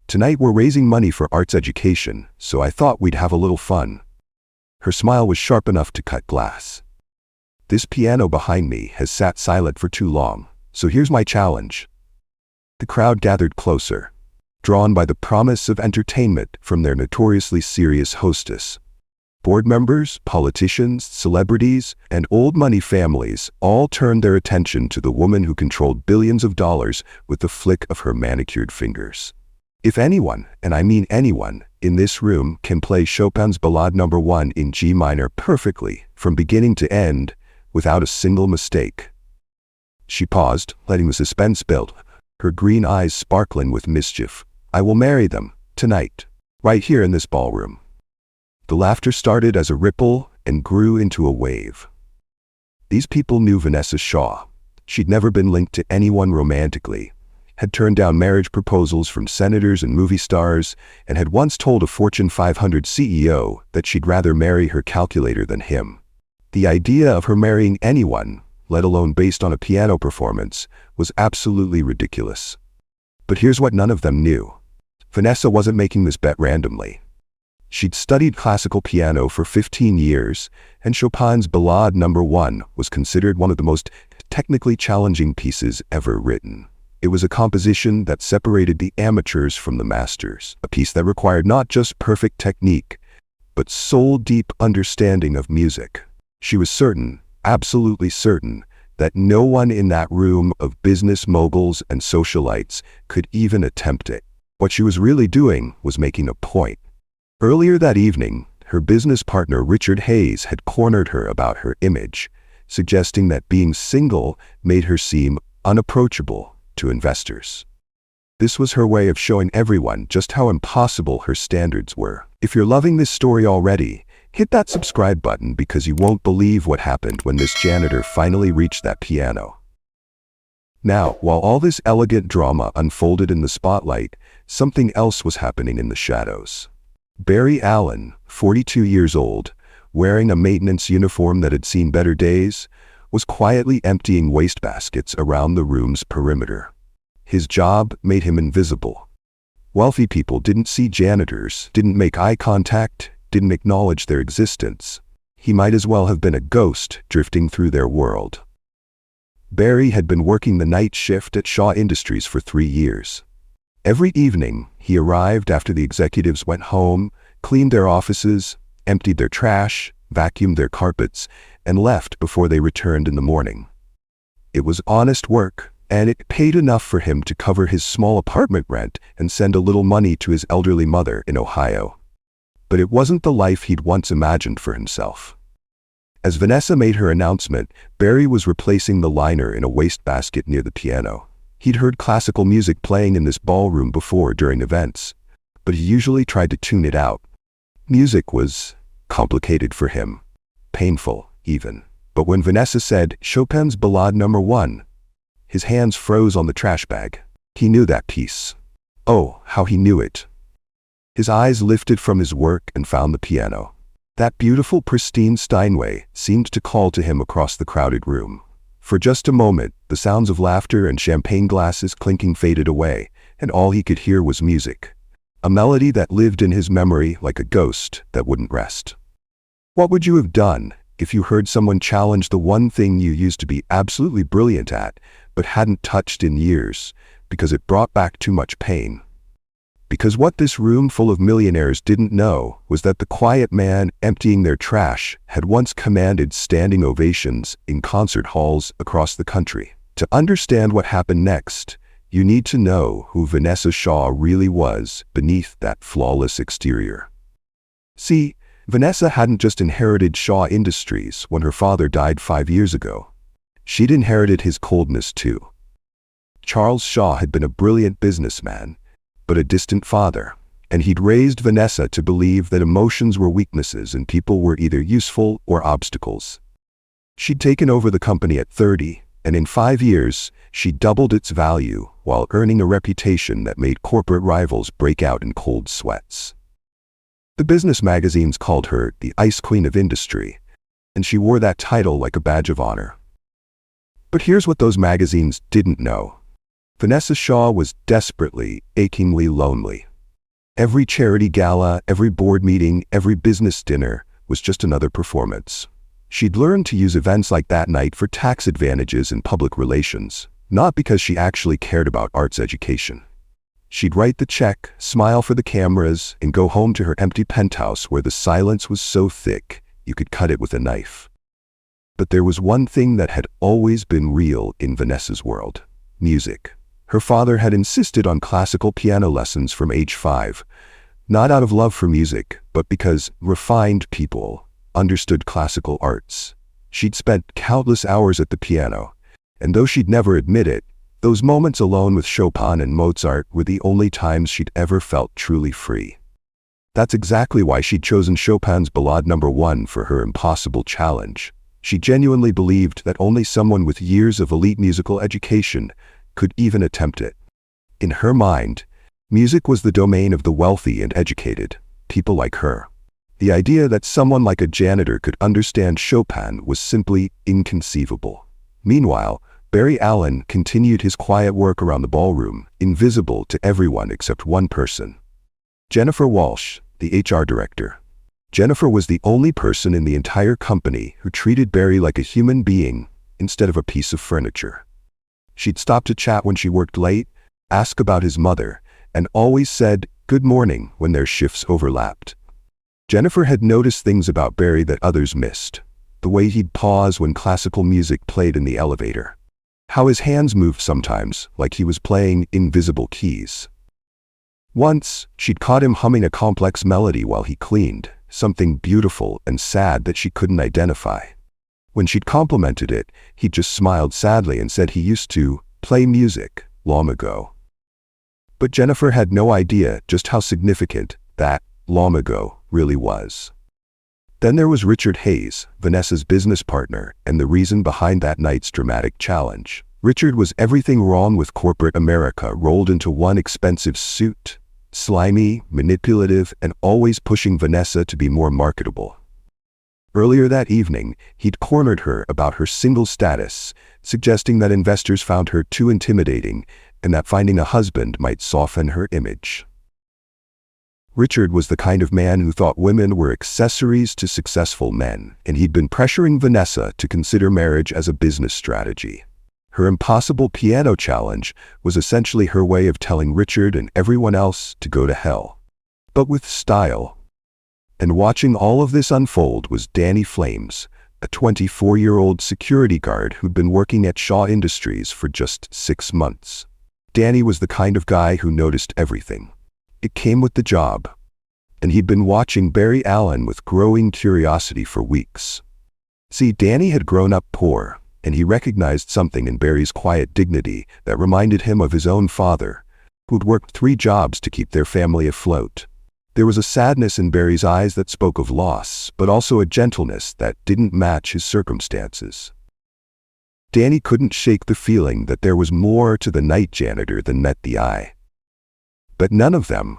[SPEAKER 2] Tonight we're raising money for arts education, so I thought we'd have a little fun. Her smile was sharp enough to cut glass. This piano behind me has sat silent for too long, so here's my challenge. The crowd gathered closer, drawn by the promise of entertainment from their notoriously serious hostess. Board members, politicians, celebrities, and old money families all turned their attention to the woman who controlled billions of dollars with the flick of her manicured fingers. If anyone, and I mean anyone, in this room can play Chopin's Ballade No. 1 in G minor perfectly, from beginning to end, without a single mistake. She paused, letting the suspense build, her green eyes sparkling with mischief. I will marry them, tonight, right here in this ballroom. The laughter started as a ripple and grew into a wave. These people knew Vanessa Shaw. She'd never been linked to anyone romantically, had turned down marriage proposals from senators and movie stars, and had once told a Fortune 500 CEO that she'd rather marry her calculator than him. The idea of her marrying anyone, let alone based on a piano performance, was absolutely ridiculous. But here's what none of them knew. Vanessa wasn't making this bet randomly. She'd studied classical piano for 15 years, and Chopin's Ballade No. 1 was considered one of the most technically challenging pieces ever written. It was a composition that separated the amateurs from the masters, a piece that required not just perfect technique, but soul-deep understanding of music. She was certain, absolutely certain, that no one in that room of business moguls and socialites could even attempt it. What she was really doing was making a point. Earlier that evening, her business partner Richard Hayes had cornered her about her image, suggesting that being single made her seem unapproachable to investors. This was her way of showing everyone just how impossible her standards were. If you're loving this story already, hit that subscribe button because you won't believe what happened when this janitor finally reached that piano. Now, while all this elegant drama unfolded in the spotlight, something else was happening in the shadows. Barry Allen, 42 years old, wearing a maintenance uniform that had seen better days, was quietly emptying wastebaskets around the room's perimeter. His job made him invisible. Wealthy people didn't see janitors, didn't make eye contact, didn't acknowledge their existence. He might as well have been a ghost drifting through their world. Barry had been working the night shift at Shaw Industries for 3 years. Every evening, he arrived after the executives went home, cleaned their offices, emptied their trash, vacuumed their carpets, and left before they returned in the morning. It was honest work, and it paid enough for him to cover his small apartment rent and send a little money to his elderly mother in Ohio. But it wasn't the life he'd once imagined for himself. As Vanessa made her announcement, Barry was replacing the liner in a wastebasket near the piano. He'd heard classical music playing in this ballroom before during events, but he usually tried to tune it out. Music was complicated for him, painful even. But when Vanessa said, Chopin's Ballade No. 1, his hands froze on the trash bag. He knew that piece. Oh, how he knew it. His eyes lifted from his work and found the piano. That beautiful, pristine Steinway seemed to call to him across the crowded room. For just a moment, the sounds of laughter and champagne glasses clinking faded away, and all he could hear was music. A melody that lived in his memory like a ghost that wouldn't rest. What would you have done if you heard someone challenge the one thing you used to be absolutely brilliant at, but hadn't touched in years, because it brought back too much pain? Because what this room full of millionaires didn't know was that the quiet man emptying their trash had once commanded standing ovations in concert halls across the country. To understand what happened next, you need to know who Vanessa Shaw really was beneath that flawless exterior. See, Vanessa hadn't just inherited Shaw Industries when her father died 5 years ago. She'd inherited his coldness too. Charles Shaw had been a brilliant businessman, but a distant father, and he'd raised Vanessa to believe that emotions were weaknesses and people were either useful or obstacles. She'd taken over the company at 30, and in 5 years, she doubled its value while earning a reputation that made corporate rivals break out in cold sweats. The business magazines called her the Ice Queen of Industry, and she wore that title like a badge of honor. But here's what those magazines didn't know. Vanessa Shaw was desperately, achingly lonely. Every charity gala, every board meeting, every business dinner was just another performance. She'd learned to use events like that night for tax advantages in public relations, not because she actually cared about arts education. She'd write the check, smile for the cameras, and go home to her empty penthouse where the silence was so thick you could cut it with a knife. But there was one thing that had always been real in Vanessa's world: music. Her father had insisted on classical piano lessons from age 5, not out of love for music, but because refined people understood classical arts. She'd spent countless hours at the piano, and though she'd never admit it, those moments alone with Chopin and Mozart were the only times she'd ever felt truly free. That's exactly why she'd chosen Chopin's Ballade No. 1 for her impossible challenge. She genuinely believed that only someone with years of elite musical education could even attempt it. In her mind, music was the domain of the wealthy and educated, people like her. The idea that someone like a janitor could understand Chopin was simply inconceivable. Meanwhile, Barry Allen continued his quiet work around the ballroom, invisible to everyone except one person: Jennifer Walsh, the HR director. Jennifer was the only person in the entire company who treated Barry like a human being instead of a piece of furniture. She'd stop to chat when she worked late, ask about his mother, and always said good morning when their shifts overlapped. Jennifer had noticed things about Barry that others missed: the way he'd pause when classical music played in the elevator, how his hands moved sometimes like he was playing invisible keys. Once, she'd caught him humming a complex melody while he cleaned, something beautiful and sad that she couldn't identify. When she'd complimented it, he just smiled sadly and said he used to play music long ago. But Jennifer had no idea just how significant that long ago really was. Then there was Richard Hayes, Vanessa's business partner, and the reason behind that night's dramatic challenge. Richard was everything wrong with corporate America rolled into one expensive suit: slimy, manipulative, and always pushing Vanessa to be more marketable. Earlier that evening, he'd cornered her about her single status, suggesting that investors found her too intimidating and that finding a husband might soften her image. Richard was the kind of man who thought women were accessories to successful men, and he'd been pressuring Vanessa to consider marriage as a business strategy. Her impossible piano challenge was essentially her way of telling Richard and everyone else to go to hell, but with style. And watching all of this unfold was Danny Flames, a 24-year-old security guard who'd been working at Shaw Industries for just 6 months. Danny was the kind of guy who noticed everything. It came with the job, and he'd been watching Barry Allen with growing curiosity for weeks. See, Danny had grown up poor, and he recognized something in Barry's quiet dignity that reminded him of his own father, who'd worked 3 jobs to keep their family afloat. There was a sadness in Barry's eyes that spoke of loss, but also a gentleness that didn't match his circumstances. Danny couldn't shake the feeling that there was more to the night janitor than met the eye. But none of them,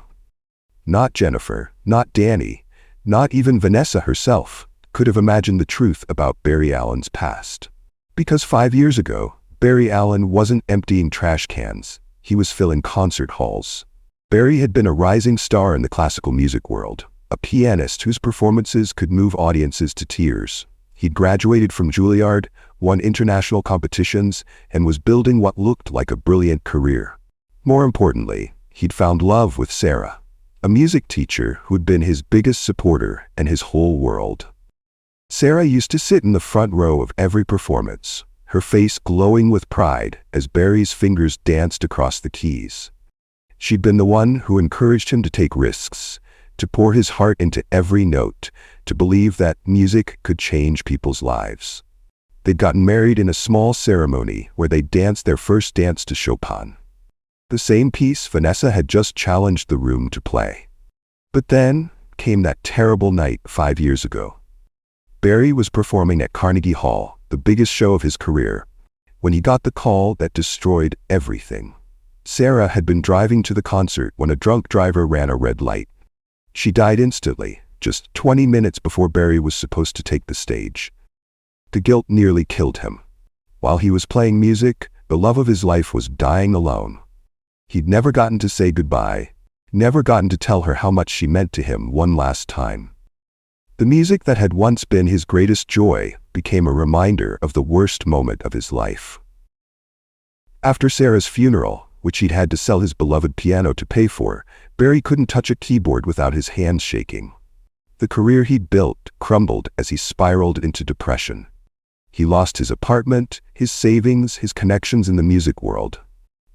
[SPEAKER 2] not Jennifer, not Danny, not even Vanessa herself, could have imagined the truth about Barry Allen's past. Because 5 years ago, Barry Allen wasn't emptying trash cans, he was filling concert halls. Barry had been a rising star in the classical music world, a pianist whose performances could move audiences to tears. He'd graduated from Juilliard, won international competitions, and was building what looked like a brilliant career. More importantly, he'd found love with Sarah, a music teacher who'd been his biggest supporter and his whole world. Sarah used to sit in the front row of every performance, her face glowing with pride as Barry's fingers danced across the keys. She'd been the one who encouraged him to take risks, to pour his heart into every note, to believe that music could change people's lives. They'd gotten married in a small ceremony where they danced their first dance to Chopin. The same piece Vanessa had just challenged the room to play. But then came that terrible night 5 years ago. Barry was performing at Carnegie Hall, the biggest show of his career, when he got the call that destroyed everything. Sarah had been driving to the concert when a drunk driver ran a red light. She died instantly, just 20 minutes before Barry was supposed to take the stage. The guilt nearly killed him. While he was playing music, the love of his life was dying alone. He'd never gotten to say goodbye, never gotten to tell her how much she meant to him one last time. The music that had once been his greatest joy became a reminder of the worst moment of his life. After Sarah's funeral, which he'd had to sell his beloved piano to pay for, Barry couldn't touch a keyboard without his hands shaking. The career he'd built crumbled as he spiraled into depression. He lost his apartment, his savings, his connections in the music world.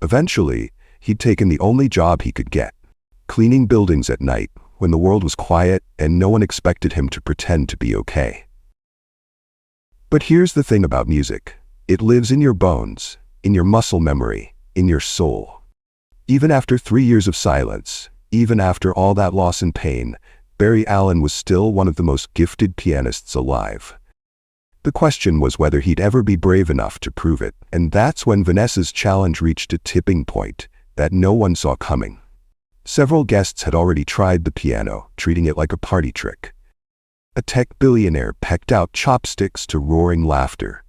[SPEAKER 2] Eventually, he'd taken the only job he could get, cleaning buildings at night when the world was quiet and no one expected him to pretend to be okay. But here's the thing about music. It lives in your bones, in your muscle memory, in your soul. Even after 3 years of silence, even after all that loss and pain, Barry Allen was still one of the most gifted pianists alive. The question was whether he'd ever be brave enough to prove it, and that's when Vanessa's challenge reached a tipping point that no one saw coming. Several guests had already tried the piano, treating it like a party trick. A tech billionaire pecked out chopsticks to roaring laughter.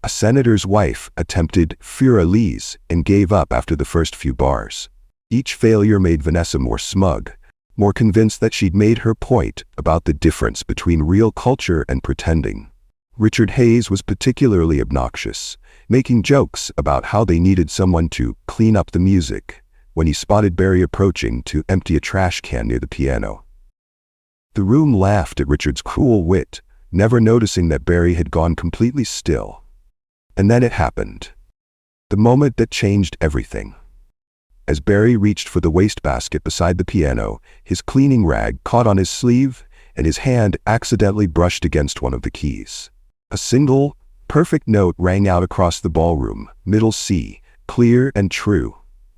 [SPEAKER 2] A senator's wife attempted Fur-Elise and gave up after the first few bars. Each failure made Vanessa more smug, more convinced that she'd made her point about the difference between real culture and pretending. Richard Hayes was particularly obnoxious, making jokes about how they needed someone to clean up the music when he spotted Barry approaching to empty a trash can near the piano. The room laughed at Richard's cruel wit, never noticing that Barry had gone completely still. And then it happened. The moment that changed everything. As Barry reached for the wastebasket beside the piano, his cleaning rag caught on his sleeve, and his hand accidentally brushed against one of the keys. A single, perfect note rang out across the ballroom, middle C, clear and true,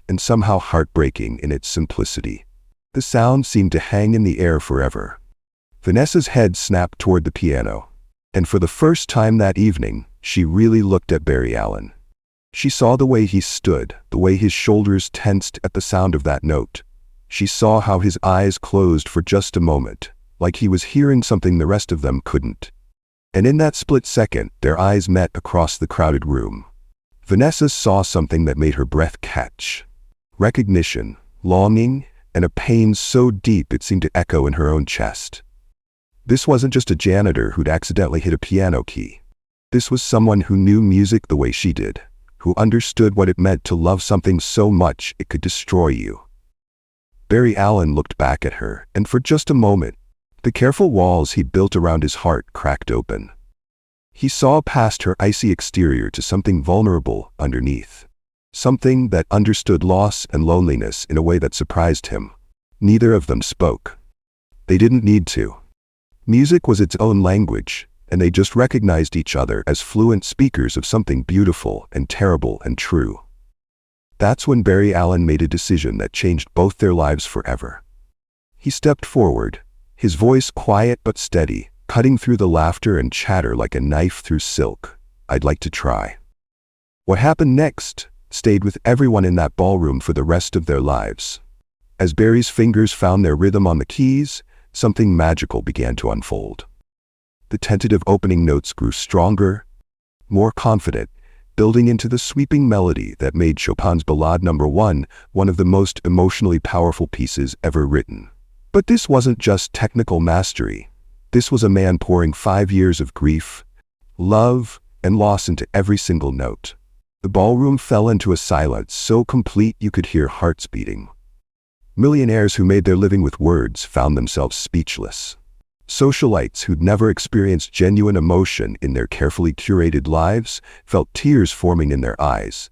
[SPEAKER 2] and somehow heartbreaking in its simplicity. The sound seemed to hang in the air forever. Vanessa's head snapped toward the piano, and for the first time that evening, she really looked at Barry Allen. She saw the way he stood, the way his shoulders tensed at the sound of that note. She saw how his eyes closed for just a moment, like he was hearing something the rest of them couldn't. And in that split second, their eyes met across the crowded room. Vanessa saw something that made her breath catch. Recognition, longing, and a pain so deep it seemed to echo in her own chest. This wasn't just a janitor who'd accidentally hit a piano key. This was someone who knew music the way she did, who understood what it meant to love something so much it could destroy you. Barry Allen looked back at her, and for just a moment, the careful walls he'd built around his heart cracked open. He saw past her icy exterior to something vulnerable underneath. Something that understood loss and loneliness in a way that surprised him. Neither of them spoke. They didn't need to. Music was its own language, and they just recognized each other as fluent speakers of something beautiful and terrible and true. That's when Barry Allen made a decision that changed both their lives forever. He stepped forward, his voice quiet but steady, cutting through the laughter and chatter like a knife through silk. "I'd like to try." What happened next stayed with everyone in that ballroom for the rest of their lives. As Barry's fingers found their rhythm on the keys, something magical began to unfold. The tentative opening notes grew stronger, more confident, building into the sweeping melody that made Chopin's Ballade No. 1 one of the most emotionally powerful pieces ever written. But this wasn't just technical mastery. This was a man pouring 5 years of grief, love, and loss into every single note. The ballroom fell into a silence so complete you could hear hearts beating. Millionaires who made their living with words found themselves speechless. Socialites who'd never experienced genuine emotion in their carefully curated lives felt tears forming in their eyes.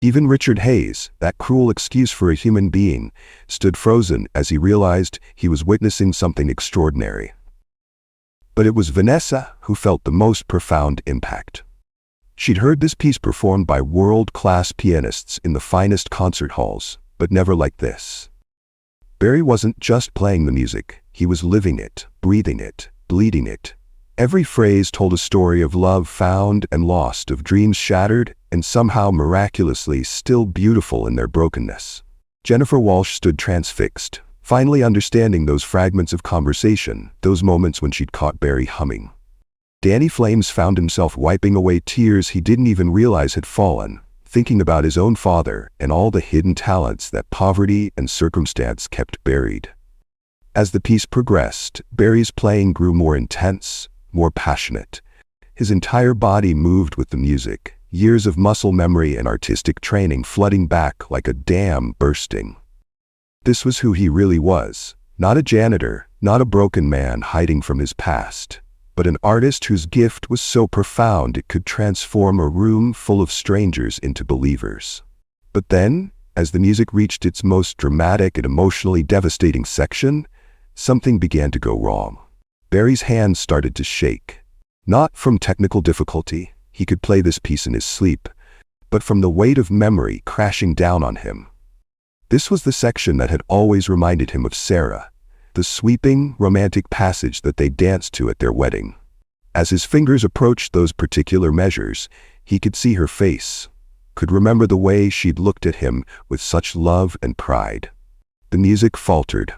[SPEAKER 2] Even Richard Hayes, that cruel excuse for a human being, stood frozen as he realized he was witnessing something extraordinary. But it was Vanessa who felt the most profound impact. She'd heard this piece performed by world-class pianists in the finest concert halls, but never like this. Barry wasn't just playing the music, he was living it, breathing it, bleeding it. Every phrase told a story of love found and lost, of dreams shattered, and somehow miraculously still beautiful in their brokenness. Jennifer Walsh stood transfixed, finally understanding those fragments of conversation, those moments when she'd caught Barry humming. Danny Flames found himself wiping away tears he didn't even realize had fallen, thinking about his own father and all the hidden talents that poverty and circumstance kept buried. As the piece progressed, Barry's playing grew more intense, more passionate. His entire body moved with the music, years of muscle memory and artistic training flooding back like a dam bursting. This was who he really was, not a janitor, not a broken man hiding from his past, but an artist whose gift was so profound it could transform a room full of strangers into believers. But then, as the music reached its most dramatic and emotionally devastating section, something began to go wrong. Barry's hands started to shake. Not from technical difficulty, he could play this piece in his sleep, but from the weight of memory crashing down on him. This was the section that had always reminded him of Sarah, the sweeping, romantic passage that they danced to at their wedding. As his fingers approached those particular measures, he could see her face, could remember the way she'd looked at him with such love and pride. The music faltered.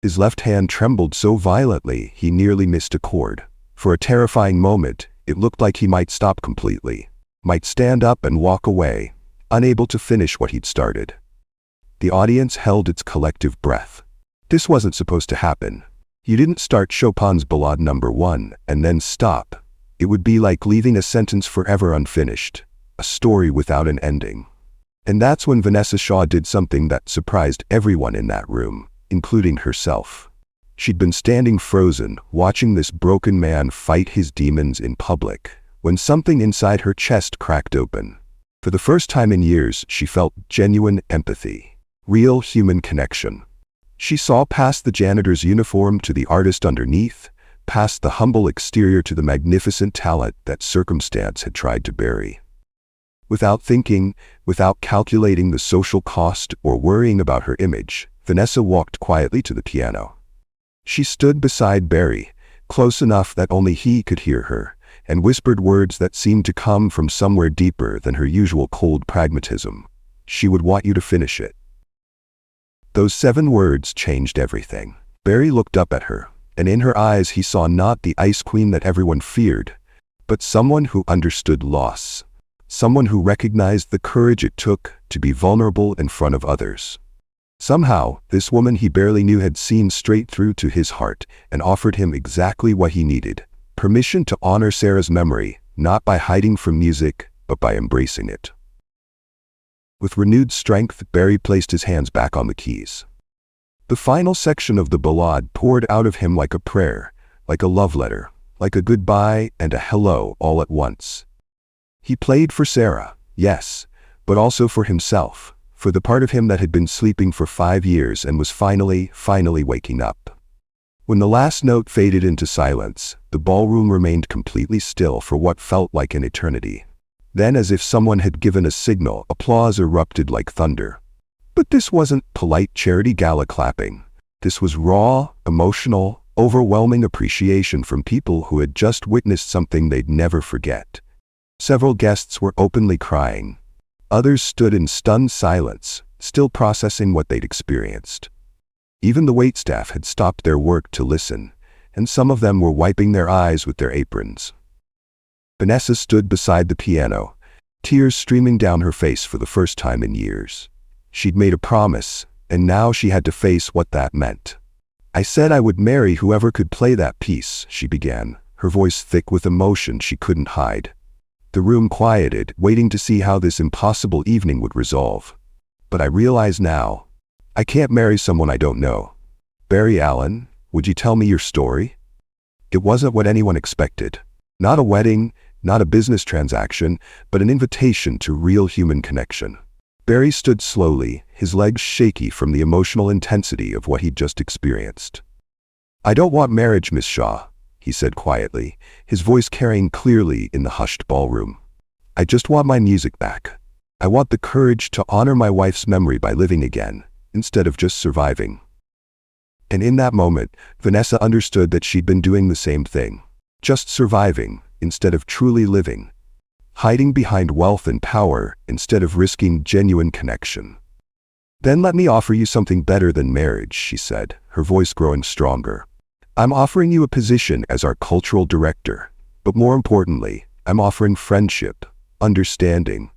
[SPEAKER 2] His left hand trembled so violently he nearly missed a chord. For a terrifying moment, it looked like he might stop completely, might stand up and walk away, unable to finish what he'd started. The audience held its collective breath. This wasn't supposed to happen. You didn't start Chopin's Ballade No. 1 and then stop. It would be like leaving a sentence forever unfinished, a story without an ending. And that's when Vanessa Shaw did something that surprised everyone in that room, including herself. She'd been standing frozen, watching this broken man fight his demons in public, when something inside her chest cracked open. For the first time in years, she felt genuine empathy, real human connection. She saw past the janitor's uniform to the artist underneath, past the humble exterior to the magnificent talent that circumstance had tried to bury. Without thinking, without calculating the social cost or worrying about her image, Vanessa walked quietly to the piano. She stood beside Barry, close enough that only he could hear her, and whispered words that seemed to come from somewhere deeper than her usual cold pragmatism. She would want you to finish it. Those 7 words changed everything. Barry looked up at her, and in her eyes he saw not the ice queen that everyone feared, but someone who understood loss, someone who recognized the courage it took to be vulnerable in front of others. Somehow, this woman he barely knew had seen straight through to his heart and offered him exactly what he needed: permission to honor Sarah's memory, not by hiding from music, but by embracing it. With renewed strength, Barry placed his hands back on the keys. The final section of the ballade poured out of him like a prayer, like a love letter, like a goodbye and a hello all at once. He played for Sarah, yes, but also for himself, for the part of him that had been sleeping for 5 years and was finally waking up. When the last note faded into silence, the ballroom remained completely still for what felt like an eternity. Then, as if someone had given a signal, applause erupted like thunder. But this wasn't polite charity gala clapping. This was raw, emotional, overwhelming appreciation from people who had just witnessed something they'd never forget. Several guests were openly crying. Others stood in stunned silence, still processing what they'd experienced. Even the waitstaff had stopped their work to listen, and some of them were wiping their eyes with their aprons. Vanessa stood beside the piano, tears streaming down her face for the first time in years. She'd made a promise, and now she had to face what that meant. "I said I would marry whoever could play that piece," she began, her voice thick with emotion she couldn't hide. The room quieted, waiting to see how this impossible evening would resolve. "But I realize now, I can't marry someone I don't know. Barry Allen, would you tell me your story?" It wasn't what anyone expected. Not a wedding, not a business transaction, but an invitation to real human connection. Barry stood slowly, his legs shaky from the emotional intensity of what he'd just experienced. "I don't want marriage, Miss Shaw," he said quietly, his voice carrying clearly in the hushed ballroom. "I just want my music back. I want the courage to honor my wife's memory by living again, instead of just surviving." And in that moment, Vanessa understood that she'd been doing the same thing. Just surviving, instead of truly living. Hiding behind wealth and power, instead of risking genuine connection. "Then let me offer you something better than marriage," she said, her voice growing stronger. "I'm offering you a position as our cultural director, but more importantly, I'm offering friendship, understanding,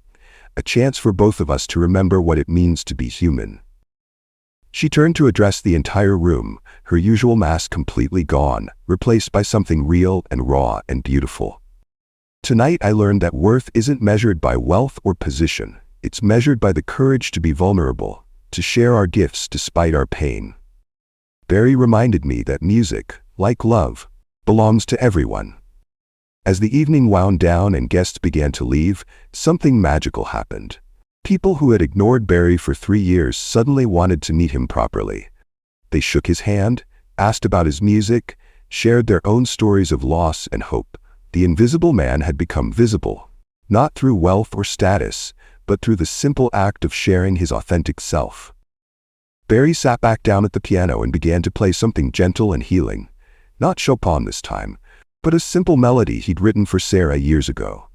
[SPEAKER 2] a chance for both of us to remember what it means to be human." She turned to address the entire room, her usual mask completely gone, replaced by something real and raw and beautiful. "Tonight I learned that worth isn't measured by wealth or position. It's measured by the courage to be vulnerable, to share our gifts despite our pain." Barry reminded me that music, like love, belongs to everyone. As the evening wound down and guests began to leave, something magical happened. People who had ignored Barry for 3 years suddenly wanted to meet him properly. They shook his hand, asked about his music, shared their own stories of loss and hope. The invisible man had become visible, not through wealth or status, but through the simple act of sharing his authentic self. Barry sat back down at the piano and began to play something gentle and healing. Not Chopin this time, but a simple melody he'd written for Sarah years ago.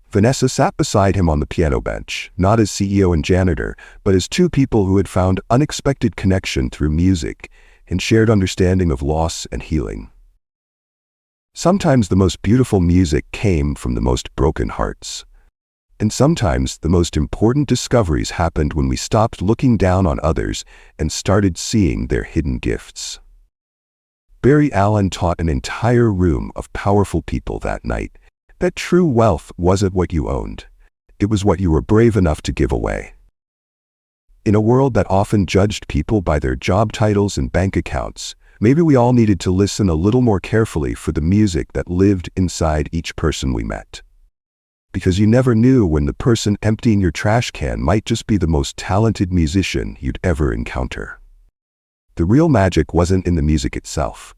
[SPEAKER 2] Vanessa sat beside him on the piano bench, not as CEO and janitor, but as two people who had found unexpected connection through music and shared understanding of loss and healing. Sometimes the most beautiful music came from the most broken hearts. And sometimes the most important discoveries happened when we stopped looking down on others and started seeing their hidden gifts. Barry Allen taught an entire room of powerful people that night that true wealth wasn't what you owned. It was what you were brave enough to give away. In a world that often judged people by their job titles and bank accounts, maybe we all needed to listen a little more carefully for the music that lived inside each person we met. Because you never knew when the person emptying your trash can might just be the most talented musician you'd ever encounter. The real magic wasn't in the music itself.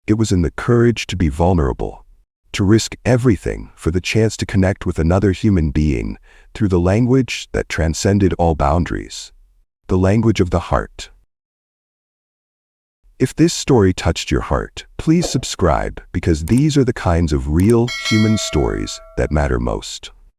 [SPEAKER 2] It was in the courage to be vulnerable, to risk everything for the chance to connect with another human being through the language that transcended all boundaries, the language of the heart. If this story touched your heart, please subscribe, because these are the kinds of real human stories that matter most.